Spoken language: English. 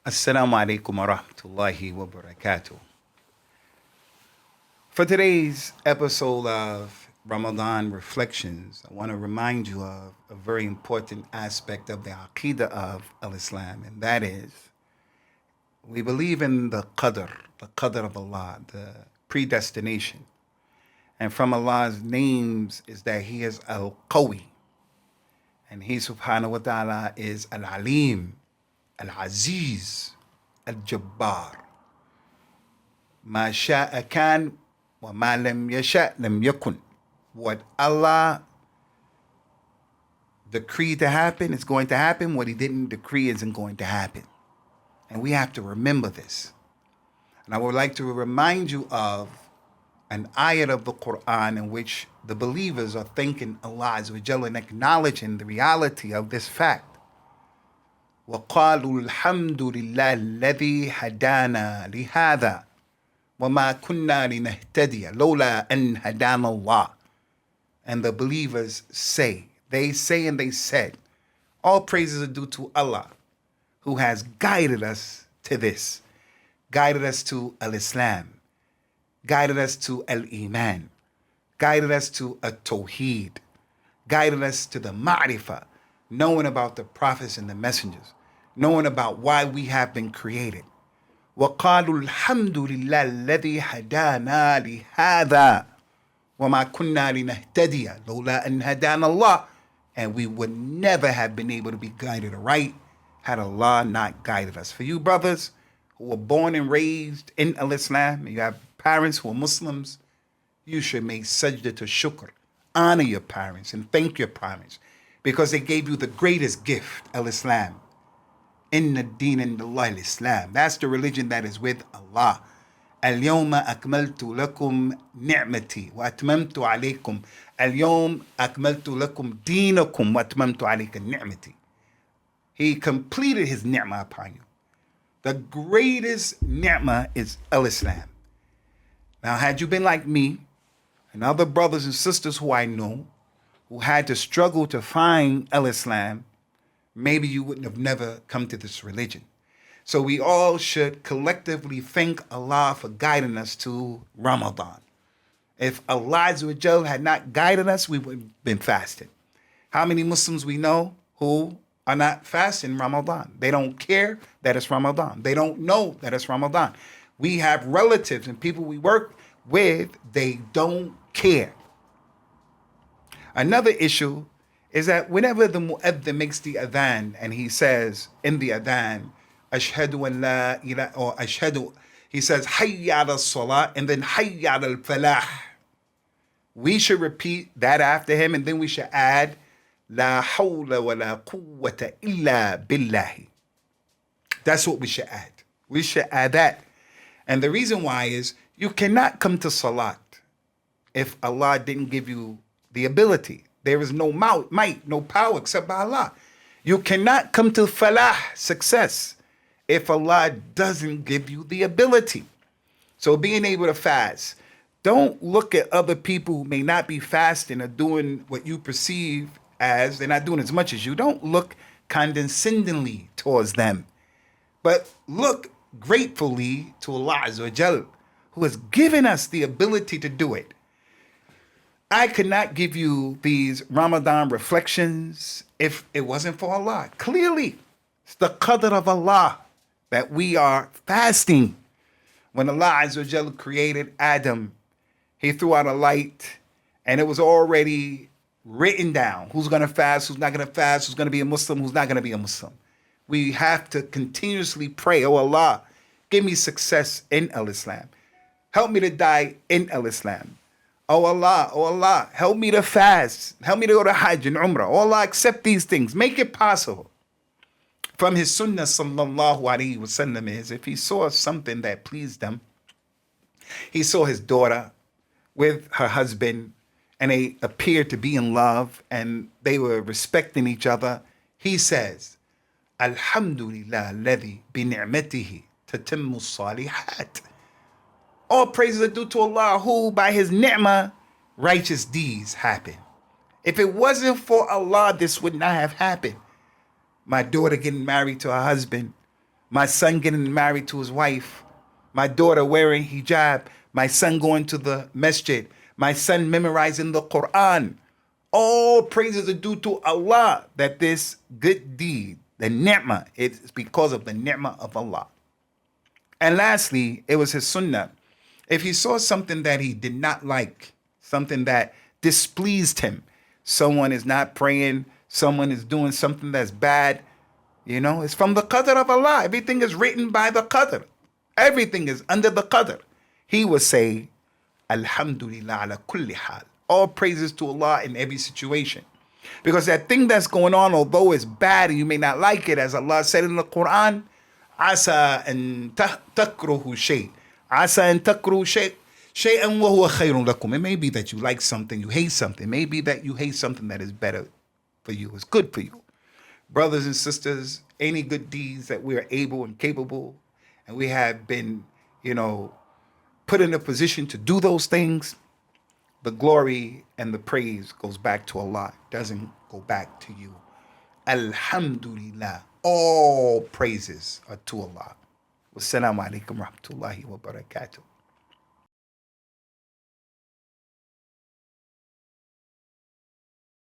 Assalamu alaikum wa rahmatullahi wa barakatuh. For today's episode of Ramadan Reflections, I want to remind you of a very important aspect of the Aqidah of Al-Islam, and that is we believe in the Qadr of Allah, the predestination. And from Allah's names is that He is Al-Qawi, and He subhanahu wa ta'ala is Al-Alim, Al-Aziz, Al-Jabbar. Ma sha'a kan wa ma lam yasha' lam yakun. What Allah decreed to happen is going to happen. What He didn't decree isn't going to happen. And we have to remember this. And I would like to remind you of an ayat of the Quran in which the believers are thanking Allah Azza wa Jalla and acknowledging the reality of this fact. وقالوا الحمد لله الذي هدانا لهذا وما كنا لنهتدي لولا أن هدانا الله. And the believers say, they said, all praises are due to Allah, who has guided us to this, guided us to Al-Islam, guided us to Al-Iman, guided us to At-Tawheed, guided us to the Ma'rifah, knowing about the prophets and the messengers, knowing about why we have been created. وَقَالُوا الْحَمْدُ لِلَّهِ الَّذِي هَدَانَا لِهَذَا وَمَا كُنَّا لِنَهْتَدِيَ لَوْلَا أَنْ هَدَانَا اللَّهُ. And we would never have been able to be guided right had Allah not guided us. For you brothers who were born and raised in Al-Islam, and you have parents who are Muslims, you should make sajda to shukr. Honor your parents and thank your parents, because they gave you the greatest gift, Al-Islam. Inna ad-din indallahi al-Islam. That's the religion that is with Allah. Al-yawma akmaltu lakum ni'mati wa atmamtu alaykum. Al-yawm akmaltu lakum dinakum wa atmamtu alaykum ni'mati. He completed His ni'mah upon you. The greatest ni'mah is Al-Islam. Now, had you been like me and other brothers and sisters who I know who had to struggle to find Al-Islam, maybe you wouldn't have never come to this religion. So we all should collectively thank Allah for guiding us to Ramadan. If Allah Azza wa Jal had not guided us, we would have been fasting. How many Muslims we know who are not fasting Ramadan? They don't care that it's Ramadan. They don't know that it's Ramadan. We have relatives and people we work with, they don't care. Another issue is that whenever the mu'adhin makes the adhan and he says in the adhan, Ashhadu an la ilaha, or Ashhadu, he says, Hayya ala salah, and then Hayya ala falah. We should repeat that after him, and then we should add, La hawla wa la quwwata illa billahi. That's what we should add. We should add that. And the reason why is you cannot come to salat if Allah didn't give you the ability. There is no might, no power except by Allah. You cannot come to falah, success, if Allah doesn't give you the ability. So being able to fast, don't look at other people who may not be fasting or doing what you perceive as they're not doing as much as you. Don't look condescendingly towards them, but look gratefully to Allah Azza wa Jal, who has given us the ability to do it. I could not give you these Ramadan reflections if it wasn't for Allah. Clearly, it's the Qadr of Allah that we are fasting. When Allah Azza wa Jal created Adam, He threw out a light, and it was already written down who's going to fast, who's not going to fast, who's going to be a Muslim, who's not going to be a Muslim. We have to continuously pray, oh Allah, give me success in Al-Islam. Help me to die in Al-Islam. Oh Allah, help me to fast. Help me to go to Hajj and Umrah. Oh Allah, accept these things. Make it possible. From His Sunnah sallallahu alaihi wasallam is, if He saw something that pleased Him, He saw His daughter with her husband, and they appeared to be in love, and they were respecting each other. He says, Alhamdulillah alladhi bi ni'matihi tatimmu salihat. All praises are due to Allah, who by His ni'mah, righteous deeds happen. If it wasn't for Allah, this would not have happened. My daughter getting married to her husband, my son getting married to his wife, my daughter wearing hijab, my son going to the masjid, my son memorizing the Quran. All praises are due to Allah that this good deed, the ni'mah, it's because of the ni'mah of Allah. And lastly, it was his sunnah. If he saw something that he did not like, something that displeased him, someone is not praying, someone is doing something that's bad, it's from the Qadr of Allah. Everything is written by the Qadr. Everything is under the Qadr. He would say, Alhamdulillah ala kulli hal. All praises to Allah in every situation. Because that thing that's going on, although it's bad and you may not like it, as Allah said in the Quran, Asa an takruhu shay. Asa an takruhu shay. Shay'an wa huwa khayrun lakum. It may be that you like something, you hate something. It may be that you hate something that is better for you, is good for you. Brothers and sisters, any good deeds that we are able and capable, and we have been, put in a position to do those things, the glory and the praise goes back to Allah. It doesn't go back to you. Alhamdulillah. All praises are to Allah. Wassalamu alaikum rahmatullahi wa barakatuh.